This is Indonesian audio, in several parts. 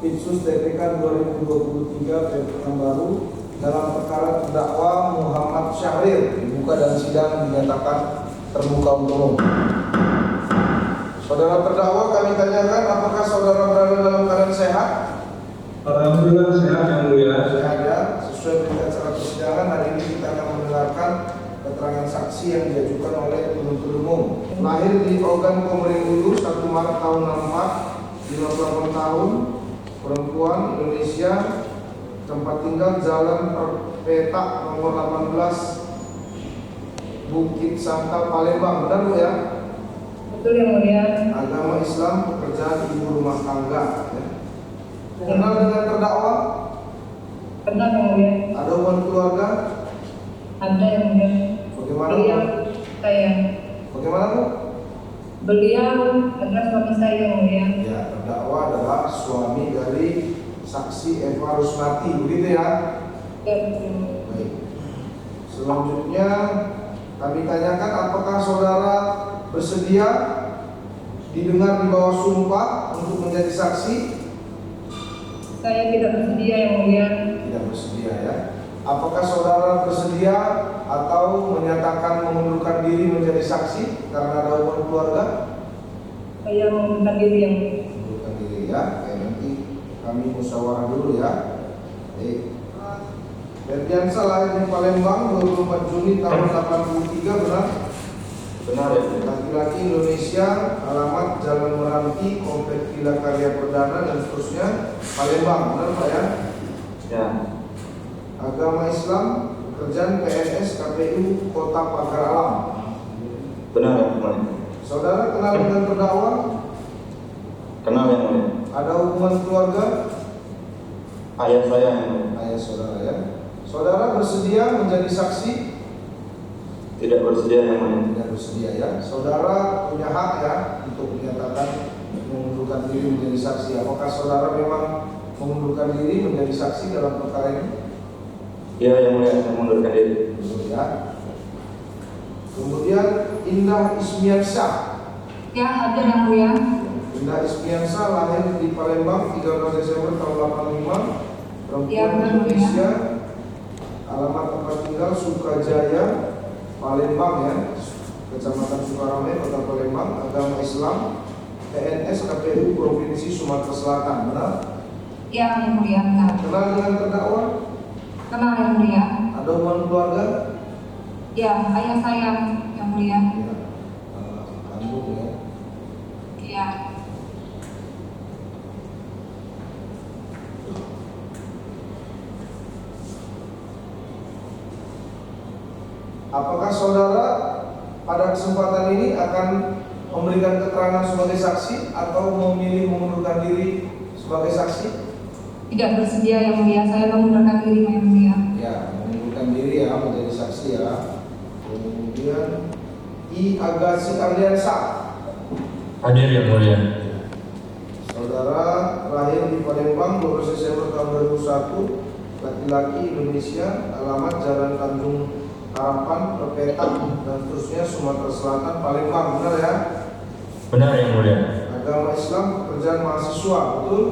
Pitsus TPK 2023 yang baru dalam perkara terdakwa Muhammad Syahrir dibuka dan sidang dinyatakan terbuka untuk umum. Saudara terdakwa, kami tanyakan apakah saudara berada dalam keadaan sehat? Alhamdulillah sehat yang mulia. Sehat ya. Sesuai dengan acara persidangan, hari ini kita akan mendengarkan keterangan saksi yang diajukan oleh penuntut umum. Lahir di Ogan Komering Ulu 1 Maret tahun 64, 58 tahun, perempuan, Indonesia, tempat tinggal Jalan Petak nomor 18 Bukit Sangka, Palembang. Benar Bu ya? Betul yang mulia. Agama Islam, pekerjaan ibu rumah tangga ya. Kenal dengan terdakwa? Kenal yang mulia. Ada hubungan keluarga? Ada yang mulia. Bagaimana? Beliau saya. Bagaimana Bu? Beliau adalah suami saya yang mulia. Ya, terdakwa adalah suami dari saksi Eva Rusnati, begitu ya? Ya, betul. Baik. Selanjutnya kami tanyakan apakah saudara bersedia didengar di bawah sumpah untuk menjadi saksi? Saya tidak bersedia yang mulia. Tidak bersedia ya. Apakah saudara bersedia atau menyatakan mengundurkan diri menjadi saksi karena ada hubungan keluarga? Saya mengundurkan diri yang mulia. Mengundurkan diri ya. Oke, nanti kami musyawarah dulu ya. Baik. Ferdiansa lahir di Palembang 24 Juni tahun 83, benar? Benar ya. Laki-laki Indonesia, alamat Jalan Meranti, Komplek Villa Karya Perdana dan seterusnya, Palembang, benar Pak ya? Ya. Agama Islam, pekerjaan PNS KPU Kota Pagar Alam. Benar ya mulia. Saudara kenal dengan terdakwa? Kenal yang mulia. Ada hubungan keluarga? Ayah saya yang mulia. Ayah saudara ya. Saudara bersedia menjadi saksi? Tidak bersedia yang mulia. Tidak bersedia ya. Saudara punya hak ya untuk menyatakan mengundurkan diri menjadi saksi. Apakah saudara memang mengundurkan diri menjadi saksi dalam perkara ini? Ya yang mulia, saya mengundurkan diri. Betul ya. Kemudian Indah Ismiansyah. Ya, ada yang mulia. Indah Ismiansyah lahir di Palembang 13 Desember tahun 85. Perempuan Ya, benar, Indonesia. Alamat tempat tinggal Sukajaya, Palembang ya. Kecamatan Sukarame, Kota Palembang. Agama Islam, PNS KPU Provinsi Sumatera Selatan. Benar? Ya, yang mulia. Benar. Kenal dengan terdakwa? Kenal yang mulia. Ada hubungan keluarga? Ya, ayah saya yang mulia. Ya. Kandung ya. Ya. Apakah saudara pada kesempatan ini akan memberikan keterangan sebagai saksi atau memilih mengundurkan diri sebagai saksi? Tidak bersedia yang mulia. Saya mengundurkan diri yang mulia. Ya, mengundurkan diri ya menjadi saksi ya. Kemudian I Agassi Ardiansa. Hadir yang mulia. Saudara lahir di Palembang 12 Desember tahun 2001, laki-laki Indonesia, alamat Jalan Tanjung Harapan, Petak dan seterusnya, Sumatera Selatan, Palembang. Benar ya? Benar yang mulia. Agama Islam, pekerjaan mahasiswa, betul?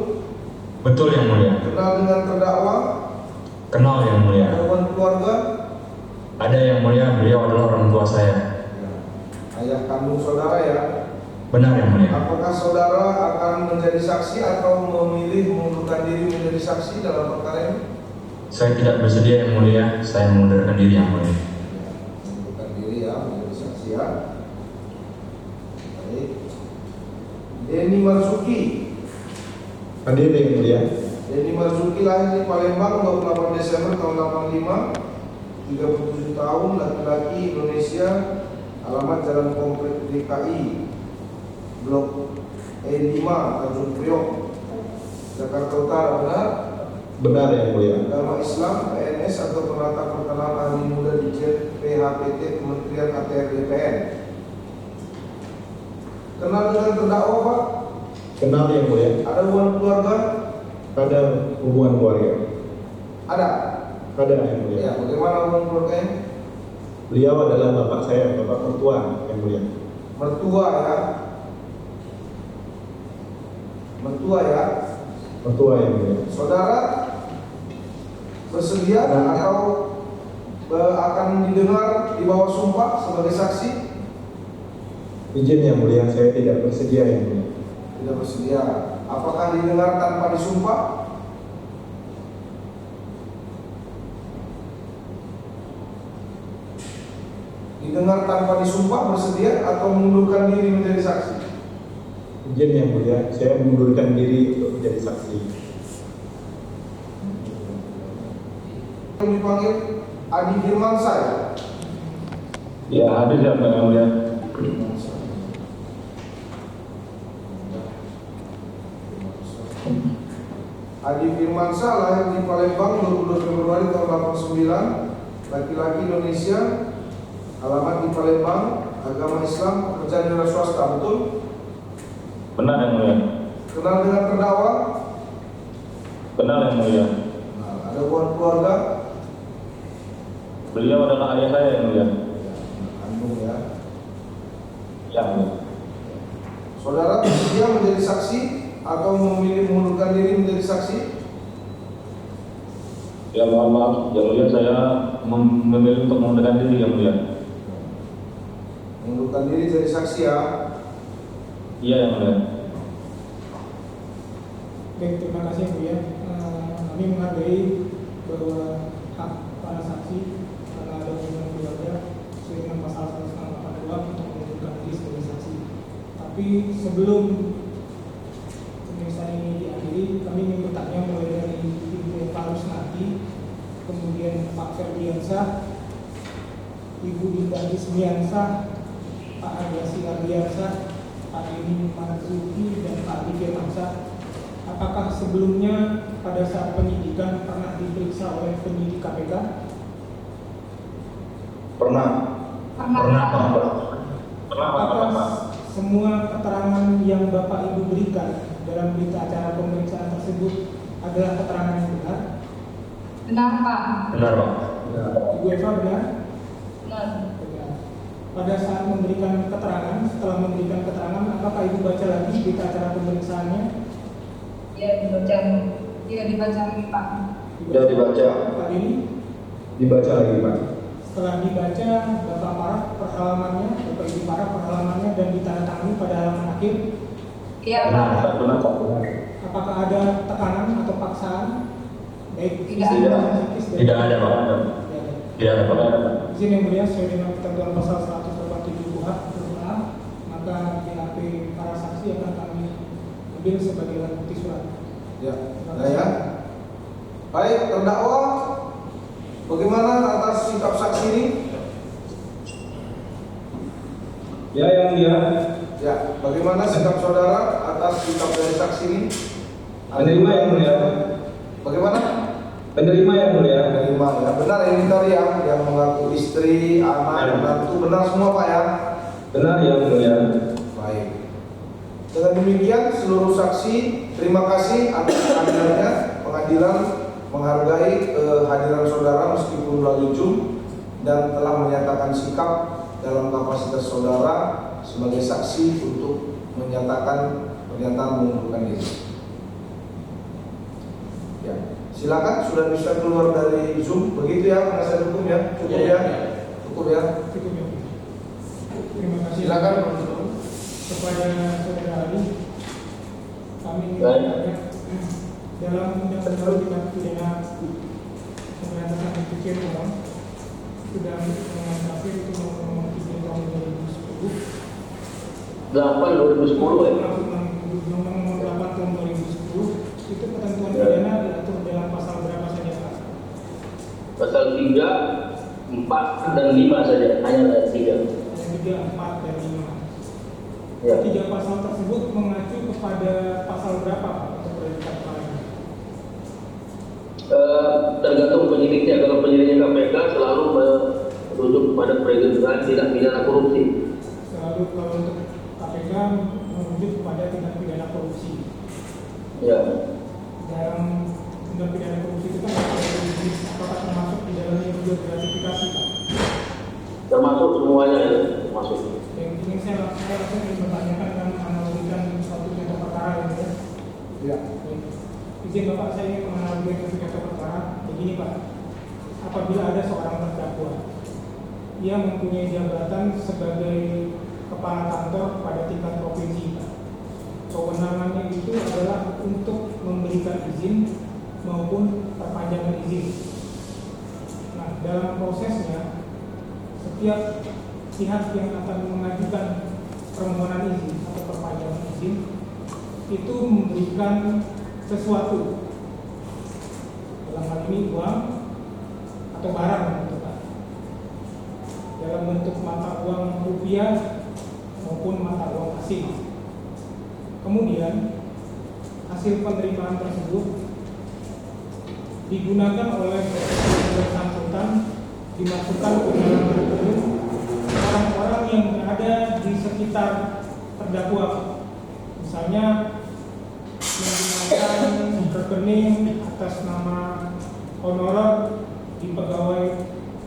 Betul yang mulia. Kenal dengan terdakwa? Kenal yang mulia. Ada hubungan keluarga? Ada yang mulia, beliau adalah orang tua saya. Ya. Ayah kandung saudara ya. Benar yang mulia. Apakah saudara akan menjadi saksi atau memilih mengundurkan diri menjadi saksi dalam perkara ini? Saya tidak bersedia yang mulia, saya mengundurkan diri yang mulia. Ya, mengundurkan diri ya menjadi saksi ya. Baik. Denny Marzuki. Hadir yang mulia. Denny Marzuki lahir di Palembang 28 Desember tahun 85, 37 tahun, laki-laki Indonesia, alamat Jalan Komplek DKI, Blok E5, Tanjung Priok, Jakarta Utara. Benar? Benar yang mulia. Agama Islam, PNS atau penata perkenalan ahli muda di PHPT Kementerian ATR BPN. Kenal dengan terdakwa Pak? Kenal yang mulia. Ada hubungan keluarga? Ada hubungan keluarga. Ada. Ada yang mulia. Ya, bagaimana hubungan keluarganya? Beliau adalah bapak saya, bapak mertua yang mulia. Mertua ya. Mertua ya. Ketua yang mulia. Saudara bersedia atau akan didengar di bawah sumpah sebagai saksi? Izin yang mulia, saya tidak bersedia yang mulia. Tidak bersedia. Apakah didengar tanpa disumpah? Didengar tanpa disumpah bersedia atau mengundurkan diri menjadi saksi? Izin yang mulia, saya mengundurkan diri untuk menjadi saksi. Dipanggil Adi Firmansyah. Ya, hadir ya, Yang mulia. Adi Firmansyah lahir di Palembang 22 Februari tahun 89, laki-laki Indonesia, alamat di Palembang, agama Islam, pekerjaan wira swasta, betul? Benar Yang mulia. Kenal dengan terdakwa? Benar Yang mulia. Nah, ada hubungan keluarga? Beliau adalah ayah saya Yang mulia. Kandung ya. Ya, mulia. Saudara bersedia menjadi saksi atau memilih mengundurkan diri menjadi saksi? Ya, mohon maaf, Yang mulia, saya memilih untuk mengundurkan diri Yang mulia. Mengundurkan diri jadi saksi ya. Iya Yang mulia. Baik, terima kasih Bu ya. Kami menghargai bahwa hak para saksi karena ada hubungan keluarga sesuai dengan pasal 182 untuk mengundurkan diri sebagai saksi. Tapi sebelum pemeriksaan ini diakhiri, kami ingin bertanya mulai dari Ibu Eva Rusnati, kemudian Pak Ferdiansah, Ibu Dinda Ismiansah, Pak Aryasi Ardiansah, Pak Edi Marzuki, dan Pak Adi Firmansyah. Apakah sebelumnya pada saat penyidikan pernah diperiksa oleh penyidik KPK? Pernah. Apakah semua keterangan yang Bapak Ibu berikan dalam berita acara pemeriksaan tersebut adalah keterangan yang benar? Benar, Pak. Benar Pak. Ibu Eva benar? Benar. Benar. Pada saat memberikan keterangan, setelah memberikan keterangan, apakah Ibu baca lagi berita acara pemeriksaannya? Ya, dibaca lagi, Pak. Sudah dibaca. Pak ini? Dibaca lagi, Pak. Setelah dibaca, Bapak paraf perhalamannya, Bapak Ibu paraf perhalamannya dan ditandatangani pada halaman akhir. Iya, Pak. Benar Pak. Apakah ada tekanan atau paksaan? Baik, Tidak. fisik Tidak. maupun psikis dari- Tidak ada Pak. Tidak ada. Tidak ada Pak. Izin yang mulia sesuai dengan ketentuan pasal 187 KUHP A, maka BAP para saksi akan kami ambil sebagai alat bukti surat. Ya, nah ya. Baik, terdakwa, bagaimana atas sikap saksi ini? Ya yang mulia, Ya, bagaimana sikap saudara atas sikap dari saksi ini? Penerima yang mulia. Bagaimana? penerima yang mulia. Menerima ya. Benar ini tadi yang mengaku istri, anak, menantu, benar semua Pak ya? Benar yang mulia. Baik. Dengan demikian seluruh saksi terima kasih atas kehadirannya. Pengadilan menghargai kehadiran saudara meskipun melalui Zoom dan telah menyatakan sikap dalam kapasitas saudara sebagai saksi untuk menyatakan pernyataan mengundurkan diri. Ya, silakan sudah bisa keluar dari Zoom. Begitu ya penasihat hukum ya, cukup ya, cukup ya. Cukup ya. Terima kasih. Silakan. Kepada saudara Ali, kami ingin Baik. bertanya, dalam undang-undang tindak pidana pemberantasan pencucian uang sudah mengamankan itu nomor 3 tahun 2010. 8/2010 ya. Nomor 8 tahun 2010 itu ketentuan Ya. pidana diatur dalam pasal berapa saja Pak? Pasal 3, 4 dan 5 saja, hanya ada 3. Ada 3, 4 dan 5. Ya. Tiga pasal tersebut mengacu kepada pasal berapa Pak untuk predikat lain? Tergantung penyidiknya. Kalau penyidiknya KPK selalu merujuk kepada peradilan tindak pidana korupsi. Selalu kalau untuk KPK merujuk kepada tindak pidana korupsi. Ya. Dalam tindak pidana korupsi itu kan ada jenis, apakah termasuk di dalamnya juga gratifikasi Pak? Termasuk semuanya ya, termasuk. Yang ini saya langsung ingin bertanyakan dan analogikan suatu contoh perkara ini ya. Ya. Izin Bapak, saya ingin mengambil sengketa perkara. Begini Pak, apabila ada seorang terdakwa, ia mempunyai jabatan sebagai kepala kantor pada tingkat provinsi Pak. Kewenangannya itu adalah untuk memberikan izin maupun perpanjangan izin. Nah, dalam prosesnya, setiap pihak yang akan mengajukan permohonan izin atau perpanjangan izin itu memberikan sesuatu, dalam hal ini uang atau barang gitu Pak, dalam bentuk mata uang rupiah maupun mata uang asing. Kemudian hasil penerimaan tersebut digunakan oleh yang bersangkutan, dimasukkan ke dalam rekening orang-orang yang berada di sekitar terdakwa. Misalnya menggunakan rekening atas nama honorer di pegawai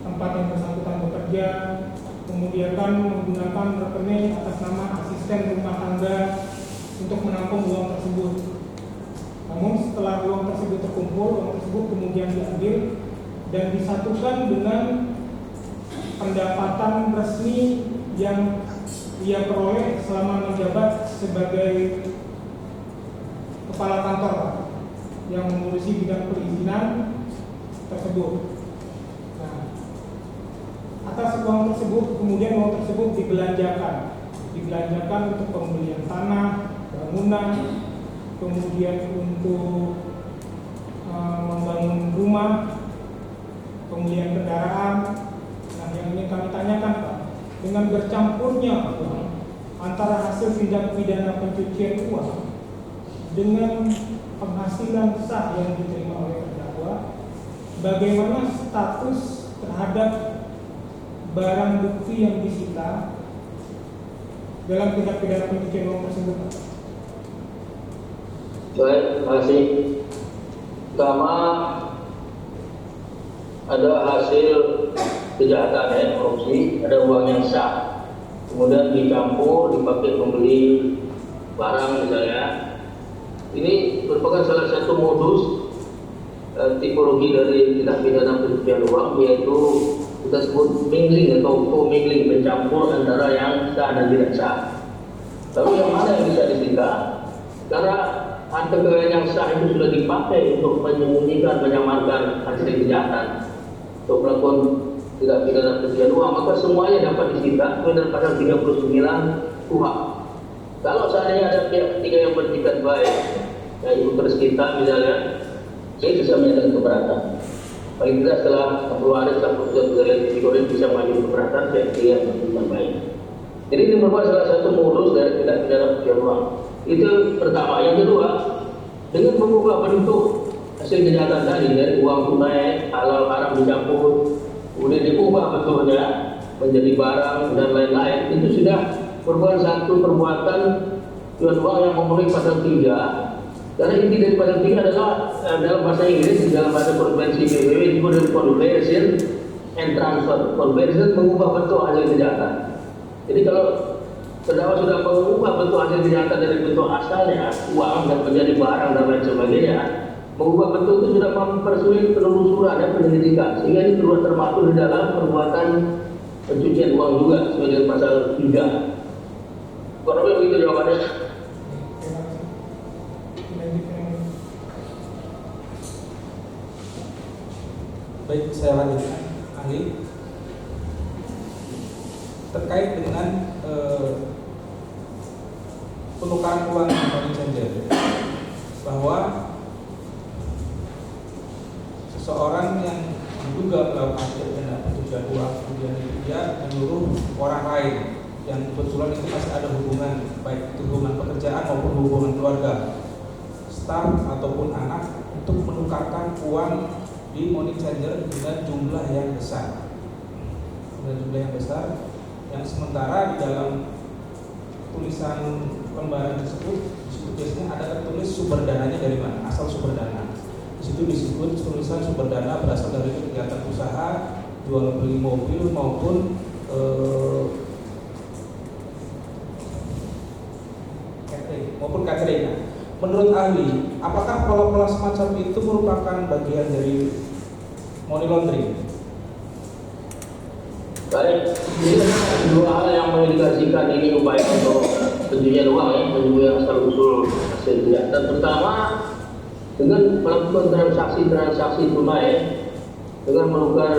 tempat yang bersangkutan bekerja, kemudian kan menggunakan rekening atas nama asisten rumah tangga untuk menampung uang tersebut. Namun setelah uang tersebut terkumpul, uang tersebut kemudian diambil dan disatukan dengan pendapatan resmi yang ia peroleh selama menjabat sebagai kepala kantor yang mengurusi bidang perizinan tersebut. Nah, atas uang tersebut kemudian uang tersebut dibelanjakan untuk pembelian tanah, bangunan, kemudian untuk membangun rumah, pembelian kendaraan. Nah, yang ingin kami tanyakan Pak, dengan bercampurnya uang antara hasil tindak pidana pencucian uang dengan penghasilan sah yang diterima oleh terdakwa, bagaimana status terhadap barang bukti yang disita dalam tindak pidana pencucian uang tersebut? Baik, terima kasih. Pertama, ada hasil kejahatan korupsi, ada uang yang sah, kemudian dicampur dipakai membeli barang misalnya. Ini merupakan salah satu modus tipologi dari tindak pidana pencucian uang, yaitu kita sebut mingling atau co-mingling, mencampur antara yang sah dan tidak sah. Lalu yang mana yang bisa disita? Karena harta kekayaan yang sah itu sudah dipakai untuk menyembunyikan, menyamarkan hasil kejahatan, untuk melakukan tindak pidana pencucian uang, maka semuanya dapat disita sesuai dengan pasal 39 KUHP. Kalau seandainya ada pihak ketiga yang bertindak baik, yaitu terus kita misalnya, saya bisa menyatakan keberatan. Paling tidak setelah 10 hari setelah putusan pengadilan bisa maju keberatan pihak ketiga yang bertindak baik. Jadi ini merupakan salah satu modus dari tindak pidana pencucian uang. Itu pertama. Yang kedua, dengan mengubah bentuk hasil kejahatan tadi dari uang tunai, halal haram dicampur, kemudian diubah bentuknya menjadi barang dan lain-lain, itu sudah merupakan satu perbuatan jual uang yang memenuhi pasal 3. Karena inti dari pasal 3 adalah dalam bahasa Inggris, dalam bahasa konvensi PBB disebut dengan conversion and transfer. Conversion mengubah bentuk hasil kejahatan. Jadi kalau terdakwa sudah mengubah bentuk hasil kejahatan dari bentuk asalnya, uang dan menjadi barang dan lain sebagainya, mengubah bentuk itu sudah mempersulit penelusuran dan penyelidikan, sehingga ini keluar termasuk di dalam perbuatan pencucian uang juga sebagai pasal 3. Kurang lebih begitu jawabannya. Baik, saya lanjutkan, ahli. Terkait dengan penukaran uang money changer, bahwa seseorang yang diduga melakukan tindak pidana pencucian uang kemudian dia menyuruh orang lain yang kebetulan itu masih ada hubungan, baik itu hubungan pekerjaan maupun hubungan keluarga, staf ataupun anak, untuk menukarkan uang di money changer dengan jumlah yang besar, yang sementara di dalam tulisan lembaran tersebut disebut biasanya ada tertulis sumber dananya dari mana, asal sumber dana. Di situ disebut tulisan sumber dana berasal dari kegiatan usaha, jual beli mobil maupun catering. menurut ahli, apakah pola-pola semacam itu merupakan bagian dari money laundering? Baik, ini dua hal yang mengindikasikan ini upaya untuk pencucian uang ya, pencucian asal usul hasil kejahatan. Pertama, dengan melakukan transaksi tunai dengan menukar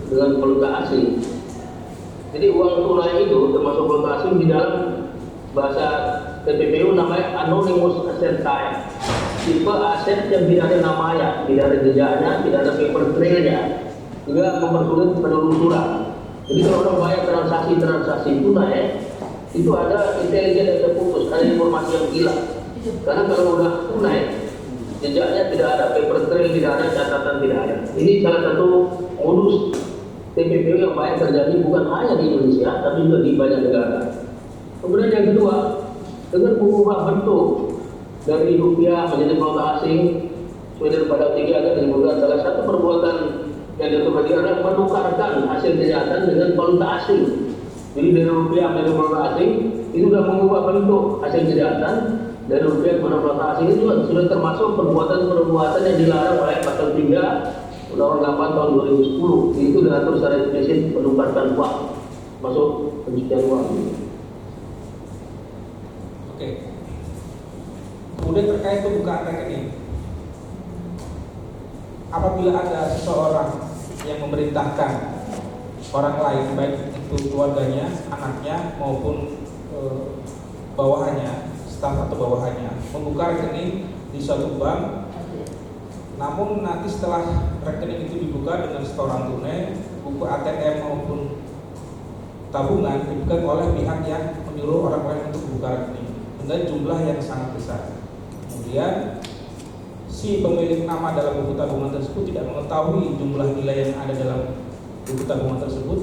dengan valuta asing. Jadi uang tunai itu termasuk valuta asing di dalam bahasa TPPU namanya anonymous asset type, tipe aset yang tidak ada namanya, tidak ada jejaknya, tidak ada paper trailnya, juga mempersulit penelusuran. Jadi kalau orang banyak transaksi tunai, itu ada intelijen yang terputus, ada informasi yang hilang. Karena kalau udah tunai, jejaknya tidak ada, paper trail tidak ada, catatan tidak ada. Ini salah satu modus TPPU yang banyak terjadi bukan hanya di Indonesia, tapi juga di banyak negara. Kemudian yang kedua, dengan mengubah bentuk dari rupiah menjadi valuta asing, sesuai daripada tiga akan disebutkan salah satu perbuatan yang diatur adalah menukarkan hasil kejahatan dengan valuta asing. Jadi dari rupiah menjadi valuta asing itu sudah mengubah bentuk hasil kejahatan dari rupiah menjadi valuta asing itu sudah termasuk perbuatan yang dilarang oleh pasal 3 Undang-Undang 8 tahun 2010. Itu diatur secara eksplisit menukarkan uang, masuk pencucian uang. Oke. Kemudian terkait pembukaan rekening, apabila ada seseorang yang memerintahkan orang lain, baik itu keluarganya, anaknya maupun bawahannya, staf atau bawahannya, membuka rekening di suatu bank, namun nanti setelah rekening itu dibuka dengan setoran tunai, buku ATM maupun tabungan dibuka oleh pihak yang menyuruh orang lain untuk membuka rekening dengan jumlah yang sangat besar. Kemudian si pemilik nama dalam buku tabungan tersebut tidak mengetahui jumlah nilai yang ada dalam buku tabungan tersebut.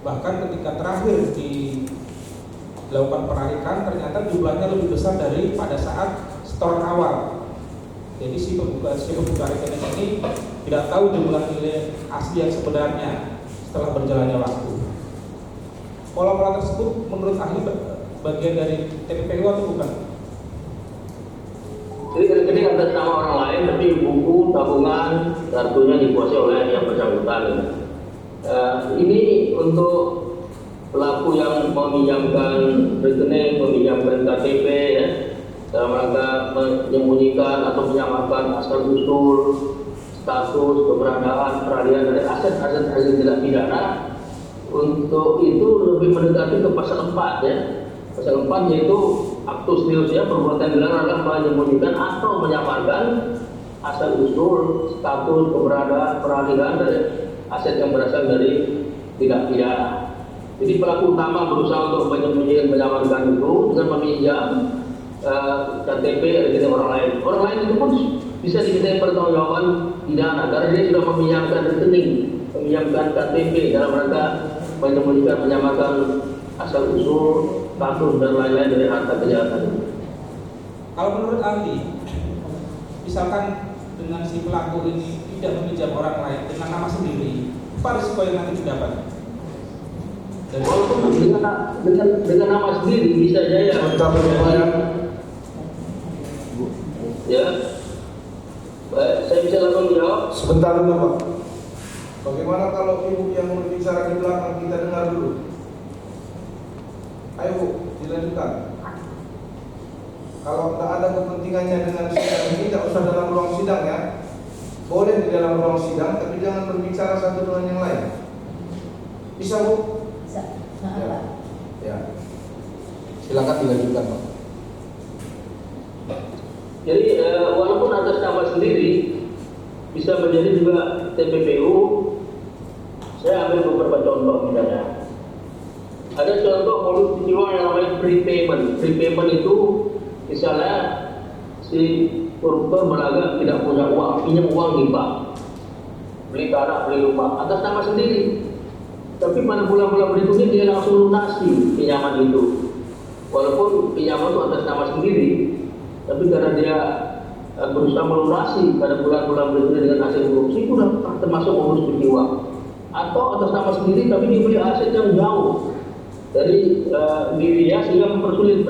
Bahkan ketika terakhir dilakukan penarikan, ternyata jumlahnya lebih besar dari pada saat setoran awal. Jadi si pembuka rekening ini tidak tahu jumlah nilai asli yang sebenarnya setelah berjalannya waktu. Pola-pola tersebut menurut ahli bagian dari TPPU atau bukan? Jadi rekening atas nama orang lain, tapi buku tabungan kartunya dikuasai oleh yang bersangkutan. Ini untuk pelaku yang meminjamkan rekening, meminjamkan KTP ya, dalam rangka menyembunyikan atau menyamakan asal usul, status, keberadaan, peralihan dari aset-aset hasil tindak pidana. Untuk itu lebih mendekati ke pasal 4 ya. Pasal 4 yaitu aktus reusnya, perbuatan dilarang adalah menyembunyikan atau menyamarkan asal usul, status, keberadaan, peralihan dari aset yang berasal dari tindak pidana. Jadi pelaku utama berusaha untuk menyembunyikan, menyamarkan itu dengan meminjam KTP dari orang lain. Orang lain itu pun bisa dimintai pertanggungjawaban pidana karena dia sudah meminjamkan rekening, meminjamkan KTP dalam rangka menyembunyikan, menyamarkan asal usul, status dan lain-lain dari harta kejahatan. Kalau menurut ahli, misalkan dengan si pelaku ini tidak meminjam orang lain dengan nama sendiri, apa risiko yang nanti didapat? Walaupun dengan nama sendiri bisa saja ya. Saya bisa langsung jawab. Sebentar dulu Pak. Bagaimana kalau ibu yang berbicara di belakang kita dengar dulu? Ayo Bu, dilanjutkan. Kalau tidak ada kepentingannya dengan sidang ini, tidak usah dalam ruang sidang ya. Boleh di dalam ruang sidang, tapi jangan berbicara satu dengan yang lain. Bisa Bu? Bisa. Ya. Silakan dilanjutkan Pak. Jadi walaupun atas nama sendiri bisa menjadi juga TPPU. Saya ambil beberapa contoh misalnya. Ada contoh modus penjualan yang namanya prepayment. Prepayment itu misalnya si koruptor beragak tidak punya uang, pinjam uang di bank, beli tanah, beli rumah atas nama sendiri. Tapi pada bulan-bulan berikutnya dia langsung lunasi pinjaman itu. Walaupun pinjaman itu atas nama sendiri, tapi karena dia berusaha melunasi pada bulan-bulan berikutnya dengan hasil korupsi, itu sudah termasuk modus pencucian uang. Atau atas nama sendiri tapi dibeli aset yang jauh dari dirinya sehingga mempersulit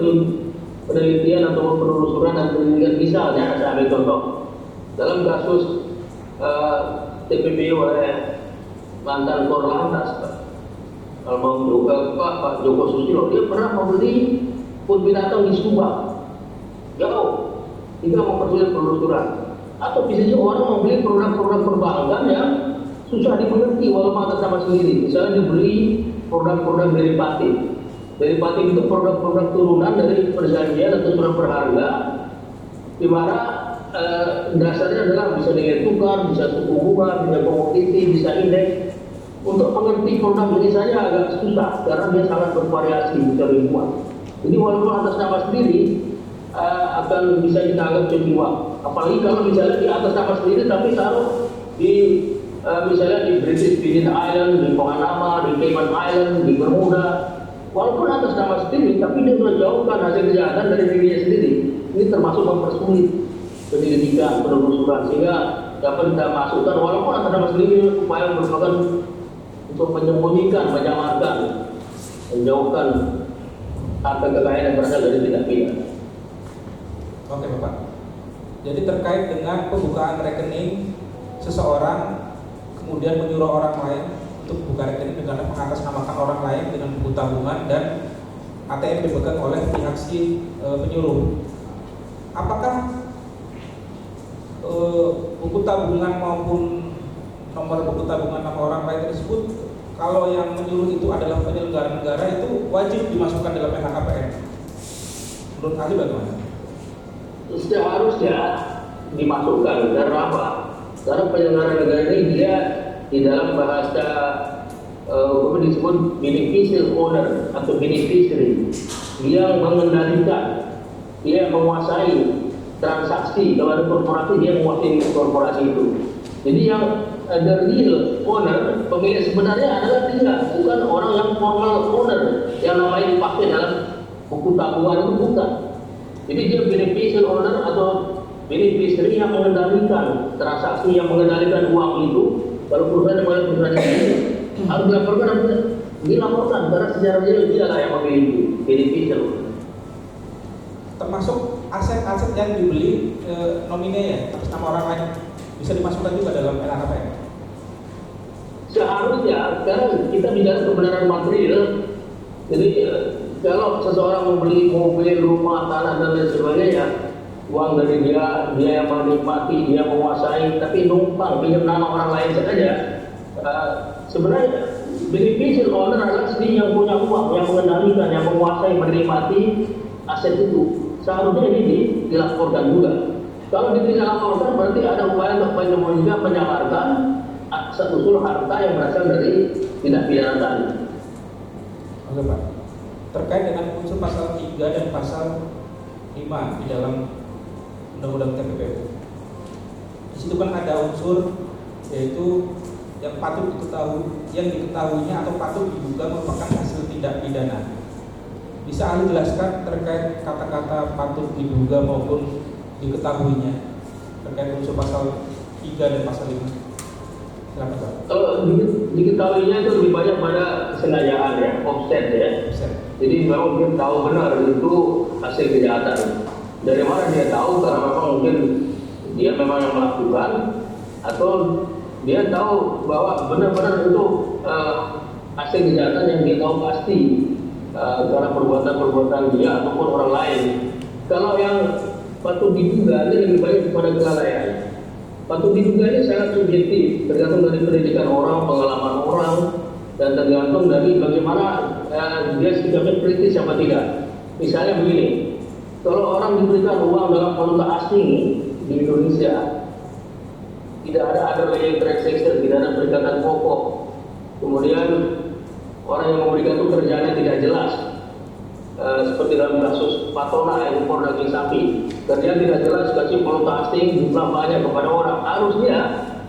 penelitian atau penelusuran dan penyelidikan. Misalnya, saya ambil contoh dalam kasus TPP oleh mantan Korlantas, Pak Joko Susilo, dia pernah membeli kebun binatang di Subang, jauh, hingga mempersulit penelusuran. Atau bisa juga orang membeli produk-produk perbankan yang susah dimengerti walaupun atas nama sendiri. Misalnya dibeli produk-produk derivatif. Derivatif itu produk-produk turunan dari perjanjian atau surat berharga, di mana dasarnya adalah bisa nilai tukar, bisa suku bunga, bisa komoditi, bisa indeks. Untuk mengerti produk ini saja agak susah karena dia sangat bervariasi, bisa ribuan. Jadi walaupun atas nama sendiri akan bisa kita anggap cuci uang. Apalagi kalau misalnya di atas nama sendiri tapi taruh di misalnya di British Virgin Island, di Panama, di Cayman Island, di Bermuda. Walaupun atas nama sendiri, tapi dia sudah jauhkan hasil kejahatan dari dirinya sendiri. Ini termasuk mempersulit penyelidikan, penelusuran, sehingga dapat kita masukkan walaupun atas nama sendiri upaya merupakan untuk menyembunyikan, menyamarkan, menjauhkan harta kekayaan yang berasal dari tindak pidana. Oke Bapak. Jadi terkait dengan pembukaan rekening seseorang kemudian menyuruh orang lain untuk buka rekening dengan mengatasnamakan orang lain dengan buku tabungan dan ATM dipegang oleh pihak si penyuruh. Apakah buku tabungan maupun nomor buku tabungan nama orang lain tersebut, kalau yang menyuruh itu adalah penyelenggara negara, itu wajib dimasukkan dalam LHKPN? Menurut ahli bagaimana? Seharusnya dimasukkan. Karena apa? Karena penyelenggara negara ini dia di dalam bahasa disebut beneficial owner atau beneficiary, dia mengendalikan, dia menguasai transaksi. Kalau ada korporasi, dia menguasai korporasi itu. Jadi yang the real owner, pemilik sebenarnya adalah dia, bukan orang yang formal owner yang namanya dipakai dalam buku tabungan itu, bukan. Jadi dia beneficial owner atau beneficiary yang mengendalikan transaksi, yang mengendalikan uang itu. Kalau perusahaan ini harus dilaporkan karena secara dia lah yang memiliki beneficial. Termasuk aset-aset yang dibeli nominenya atas nama orang lain bisa dimasukkan juga dalam LHKPN? Seharusnya, karena kita bicara kebenaran material. Jadi kalau seseorang membeli mobil, rumah, tanah dan lain sebagainya, uang dari dia yang menikmati, dia menguasai, tapi numpang pinjam nama orang lain saja. Sebenarnya beneficial owner adalah sendiri yang punya uang, yang mengendalikan, yang menguasai, menikmati aset itu. Seharusnya ini dilaporkan juga. Kalau tidak dilaporkan berarti ada upaya untuk menyembunyikan, menyamarkan asal usul harta yang berasal dari tindak pidana tadi. Oke Pak. Terkait dengan unsur pasal 3 dan pasal 5 di dalam Undang-Undang TPPU. Di situ kan ada unsur yaitu yang patut diketahui, yang diketahuinya atau patut diduga merupakan hasil tindak pidana. Bisa ahli jelaskan terkait kata-kata patut diduga maupun diketahuinya terkait unsur pasal 3 dan pasal 5? Silakan Pak. Kalau diketahuinya itu lebih banyak pada kesengajaan ya, offset ya. Jadi memang dia tahu benar itu hasil kejahatan. Dari mana dia tahu? Karena memang mungkin dia memang yang melakukan, atau dia tahu bahwa benar-benar itu hasil kejahatan yang dia tahu pasti karena perbuatan-perbuatan dia ataupun orang lain. Kalau yang patut diduga ini lebih banyak kepada kelalaian. Patut diduga ini sangat subjektif, tergantung dari pendidikan orang, pengalaman orang, dan tergantung dari bagaimana dia sikapnya kritis apa tidak. Misalnya begini, kalau orang diberikan uang dalam valuta asing di Indonesia, tidak ada underlying transaction, tidak ada perikatan pokok. Kemudian orang yang memberikan itu kerjanya tidak jelas, seperti dalam kasus Patona yang impor daging sapi, kerjanya tidak jelas, kasih valuta asing jumlah banyak kepada orang. Harusnya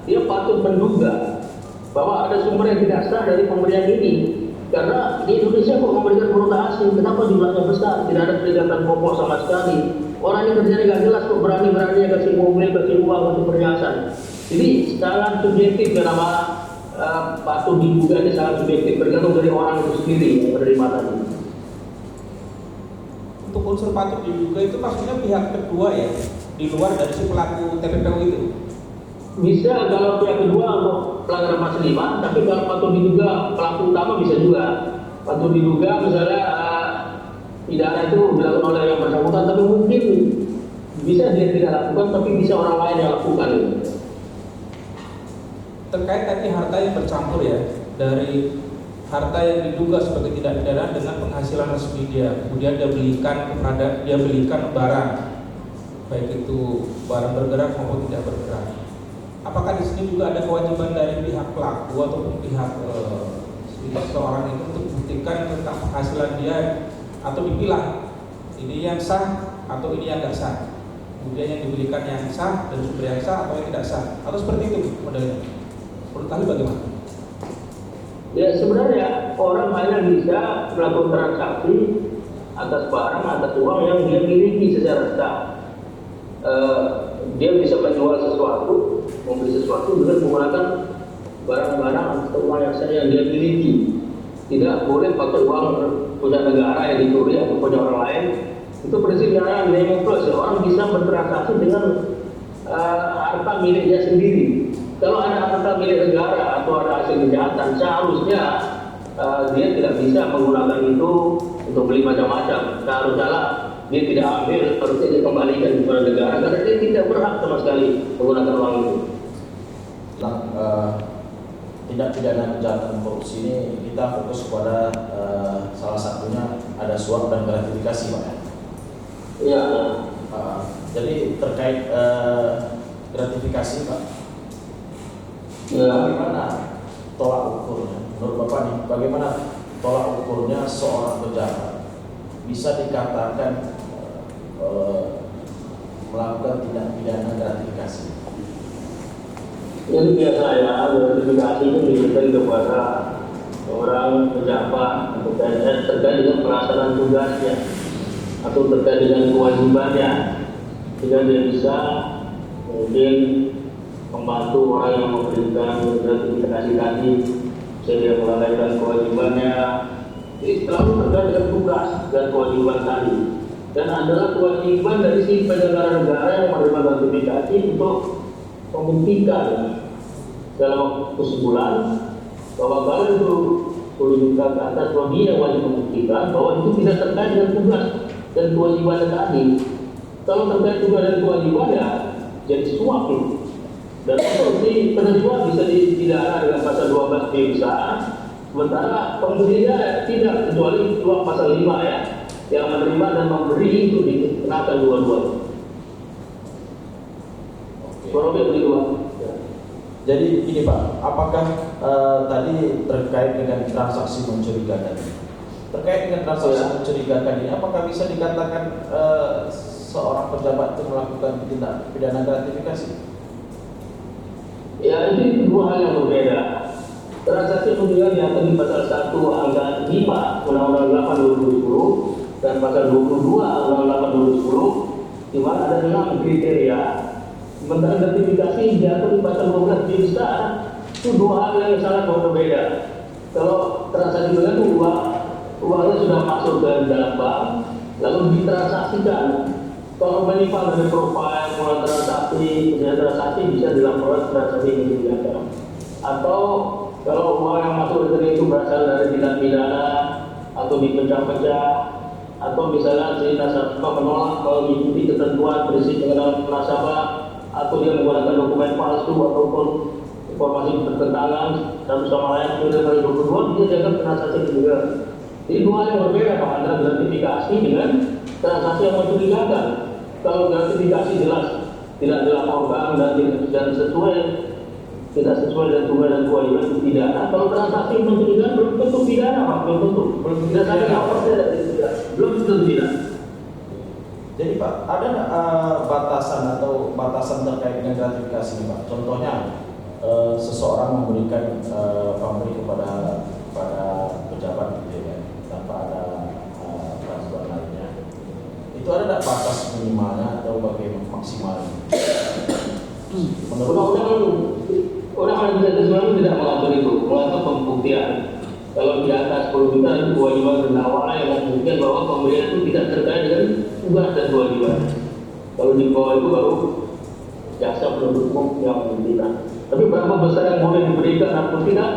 dia patut menduga bahwa ada sumber yang tidak sah dari pemberian ini. Karena di Indonesia kok memberikan valuta asing, kenapa jumlahnya besar? Tidak ada perikatan pokok sama sekali. Orang ini kerjanya tidak jelas kok berani-beraninya kasih mobil, kasih uang, kasih perhiasan. Jadi sangat subjektif ya, nama patut diduga ini sangat subjektif, bergantung dari orang itu sendiri yang menerima tadi. untuk unsur patut diduga itu maksudnya pihak kedua ya, di luar dari si pelaku TPPU itu. Bisa kalau pihak kedua untuk pelanggaran pasal 5, tapi kalau patut diduga pelaku utama bisa juga. Patut diduga misalnya pidana itu dilakukan oleh yang bersangkutan, tapi mungkin bisa dia tidak lakukan, tapi bisa orang lain yang lakukan. Terkait tadi harta yang bercampur ya, dari harta yang diduga sebagai tindak pidana dengan penghasilan resmi dia, kemudian dia belikan barang, baik itu barang bergerak maupun tidak bergerak. Apakah di sini juga ada kewajiban dari pihak pelaku ataupun pihak seseorang itu untuk membuktikan tentang penghasilan dia, atau dipilah ini yang sah atau ini yang tidak sah, kemudian yang dibelikan yang sah dan sumber yang sah atau yang tidak sah, atau seperti itu modelnya? Menurut ahli bagaimana? Ya sebenarnya orang hanya bisa melakukan transaksi atas barang, atas uang yang dia miliki secara sah. Dia bisa menjual sesuatu, membeli sesuatu dengan menggunakan barang-barang atau uang yang sah yang dia miliki. Tidak boleh pakai uang punya negara yang dicuri atau punya orang lain. Itu prinsipnya nemo plus. Orang bisa bertransaksi dengan harta miliknya sendiri. Kalau ada harta milik negara atau ada hasil kejahatan, seharusnya dia tidak bisa menggunakan itu untuk beli macam-macam. Seharusnya dia tidak ambil, harusnya dia kembalikan kepada negara karena dia tidak berhak sama sekali menggunakan uang itu. Tindak pidana kejahatan korupsi ini kita fokus pada salah satunya ada suap dan gratifikasi, Pak. Ya. Jadi terkait gratifikasi, Pak. Ya. Bagaimana tolak ukurnya? Menurut Bapak nih, bagaimana tolak ukurnya seorang pejabat bisa dikatakan melakukan tindak pidana gratifikasi? Yang biasa ya, gratifikasi itu diberikan kepada orang pejabat atau PNS terkait dengan pelaksanaan tugasnya atau terkait dengan kewajibannya, sehingga dia bisa mungkin membantu orang yang memberikan gratifikasi tadi sehingga melalaikan kewajibannya. Jadi selalu terkait dengan tugas dan kewajiban tadi, dan adalah kewajiban dari si penyelenggara negara yang menerima gratifikasi untuk membuktikan dalam waktu sebulan bahwa kalau itu menunjukkan ke atas bahwa dia wajib membuktikan bahwa itu tidak terkait dengan tugas dan kewajibannya tadi. Kalau terkait tugas dan kewajibannya jadi suap itu. Dan untuk si penerima bisa dipidana dengan pasal 12 bisa, sementara pemberinya tidak, kecuali dua pasal 5 ya, yang menerima dan memberi itu dikenakan dua-duanya. Kurang lebih dua. Jadi ini Pak, apakah tadi terkait dengan transaksi mencurigakan? Terkait dengan transaksi mencurigakan ini, apakah bisa dikatakan seorang pejabat itu melakukan tindak pidana gratifikasi? Ya, ini dua hal yang berbeda. Transaksi mencurigakan diatur di pasal 1 angka 5 Undang-Undang 8 2010 dan pasal 22 Undang-Undang 8 2010, di mana ada 6 kriteria. Sementara gratifikasi diatur di pasal 12 bisa, itu dua hal yang sangat berbeda. Kalau transaksi dengan uangnya sudah masuk ke dalam bank, lalu ditransaksikan. Kalau menyimpang dari profil mulai transaksi bisa dilaporkan transaksi mencurigakan. Atau kalau uang yang masuk rekening itu berasal dari tindak pidana atau dipecah-pecah, atau misalnya si nasabah menolak mengikuti ketentuan prinsip pengenalan nasabah, atau dia menggunakan dokumen palsu ataupun informasi bertentangan satu sama lain kemudian dari 22 dia dianggap transaksi juga. Jadi dua hal yang berbeda antara gratifikasi dengan transaksi yang mencurigakan. Kalau gratifikasi jelas tidak dilaporkan dan tidak sesuai dengan tugas dan kewajiban itu pidana. Kalau transaksi mencurigakan belum tentu pidana, Pak, belum tentu. Tidak ada lapornya belum tentu pidana. Jadi Pak, ada batasan atau batasan terkait dengan gratifikasi ini Pak? Contohnya seseorang memberikan pemberi kepada pejabat gitu ya, tanpa ada transfer lainnya. Itu ada tidak batas minimalnya atau bagaimana maksimalnya? Undang-undang tidak mengatur itu, mengatur pembuktian. Kalau di atas 10 juta itu kewajiban terdakwa yang membuktikan bahwa pemberian itu tidak terkait dengan tugas dan kewajiban. Kalau di bawah itu baru jaksa penuntut umum yang membuktikan. Tapi berapa besar yang boleh diberikan atau tidak,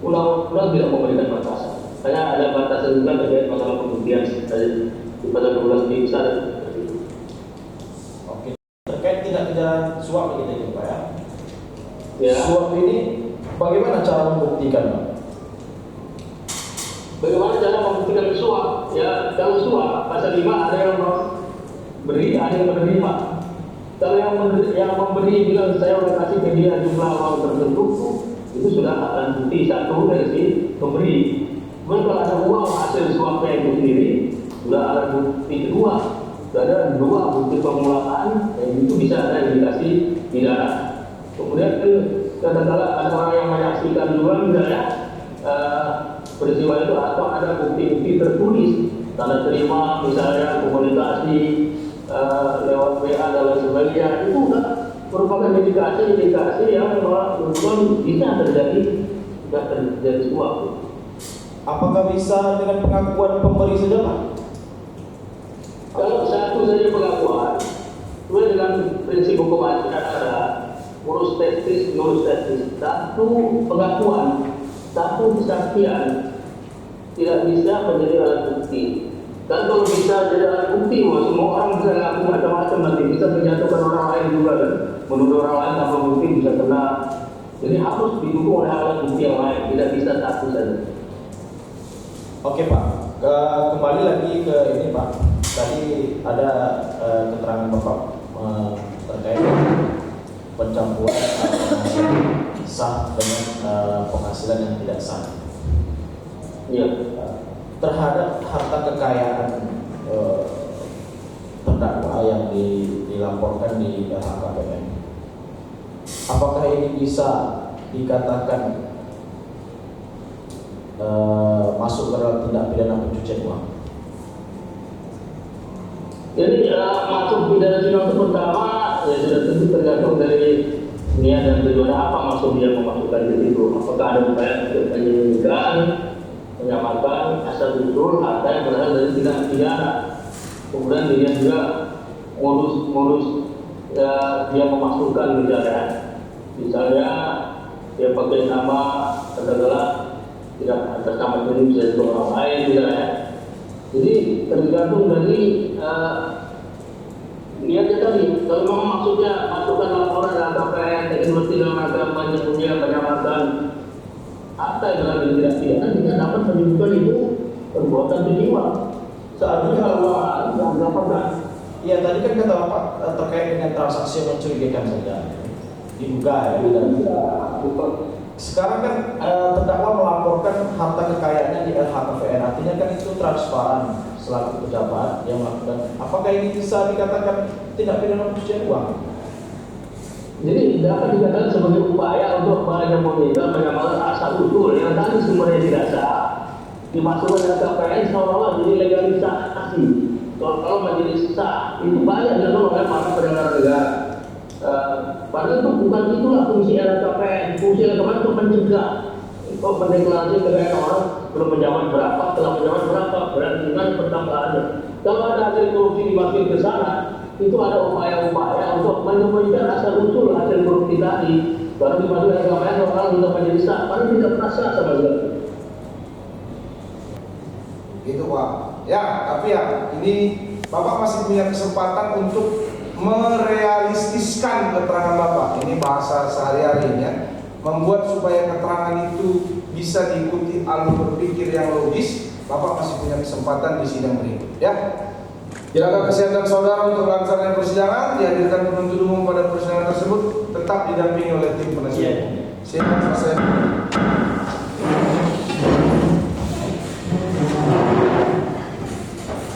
undang-undang tidak memberikan batasan. Saya ada batasan juga terkait masalah pembuktian dari pasal 12 di besar. Oke. Terkait tindak pidana suap begitu ya Pak ya. Ya. Suap ini bagaimana cara membuktikan Pak? Bagaimana cara membuktikan suap? Ya, kalau suap pasal 5 ada yang beri, ada yang menerima. Kalau yang memberi bilang saya udah kasih ke dia jumlah uang tertentu, itu sudah akan bukti satu dari si pemberi. Kemudian kalau ada uang hasil suapnya itu sendiri, sudah ada bukti kedua, sudah ada dua bukti permulaan, dan itu bisa ada indikasi pidana. Kemudian katakanlah ada orang yang menyaksikan juga misalnya peristiwa itu atau ada bukti-bukti tertulis, tanda terima misalnya komunikasi lewat WA dan lain sebagainya, itu sudah merupakan indikasi yang memang bisa terjadi suap. Apakah bisa dengan pengakuan pemberi saja Pak? Kalau satu saja pengakuan, sesuai dengan prinsip hukum acara, urus testis, satu pengakuan, satu kesaksian tidak bisa menjadi alat bukti. Dan kalau bisa jadi alat bukti, semua orang bisa ngaku macam-macam nanti, bisa menjatuhkan orang lain juga kan, menuduh orang lain tanpa bukti bisa kena. Jadi harus didukung oleh alat bukti yang lain, tidak bisa satu saja. Oke Pak, kembali lagi ke ini Pak. Tadi ada keterangan Bapak terkait pencampuran penghasilan sah dengan penghasilan yang tidak sah. Iya. Terhadap harta kekayaan terdakwa yang dilaporkan di LHKPN, apakah ini bisa dikatakan masuk ke dalam tindak pidana pencucian uang? Jadi masuk pidana cucian itu pertama ya sudah tentu tergantung dari niat dan tujuan apa maksud dia memasukkan di situ. Apakah ada upaya untuk penyelidikan, menyamakan asal usul harta yang berasal dari tindak pidana. Kemudian dia juga modus dia memasukkan misalnya dia pakai nama katakanlah tidak atas nama ini bisa itu orang lain misalnya. Jadi tergantung dari niatnya tadi. Kalau memang maksudnya masukkan laporan dalam KPN teknologi dalam rangka menyamakan harta yang berada di tindak pidana, kita dapat menunjukkan itu perbuatan pencucian uang. Seharusnya kalau yang dapat. Iya tadi kan kata Bapak terkait dengan transaksi yang mencurigakan saja, diduga ya. Sekarang kan terdakwa melaporkan harta kekayaannya di LHKPN, artinya kan itu transparan selaku pejabat yang melakukan. Apakah ini bisa dikatakan tindak pidana pencucian uang? Jadi dapat dikatakan sebagai upaya untuk meminta menyamakan asal usul yang tadi sumbernya tidak sah dimasukkan ke KPN seolah-olah jadi legalisasi. Kalau majelis sah itu banyak dilakukan oleh para penyelenggara negara. Padahal itu bukan itulah fungsi LHKPN. Fungsi LHKPN untuk mencegah mendeklarasi kekayaan orang belum menjaman berapa, telah menjaman berapa, berarti dengan pertambahannya. Kalau ada hasil korupsi dimasukkan ke sana, itu ada upaya-upaya untuk menemukan asal usul hasil korupsi tadi. Baru dimasukkan LHKPN orang untuk majelis sah, padahal tidak pernah sah sama sekali. Gitu Pak. Ya, tapi ya ini Bapak masih punya kesempatan untuk merealistiskan keterangan Bapak. Ini bahasa sehari-harinya, membuat supaya keterangan itu bisa diikuti alur berpikir yang logis. Bapak masih punya kesempatan di sidang berikut. Ya, jaga kesehatan saudara untuk lancarnya persidangan. Dihadirkan penuntut umum pada persidangan tersebut tetap didampingi oleh tim penasihat. Silakan selesai.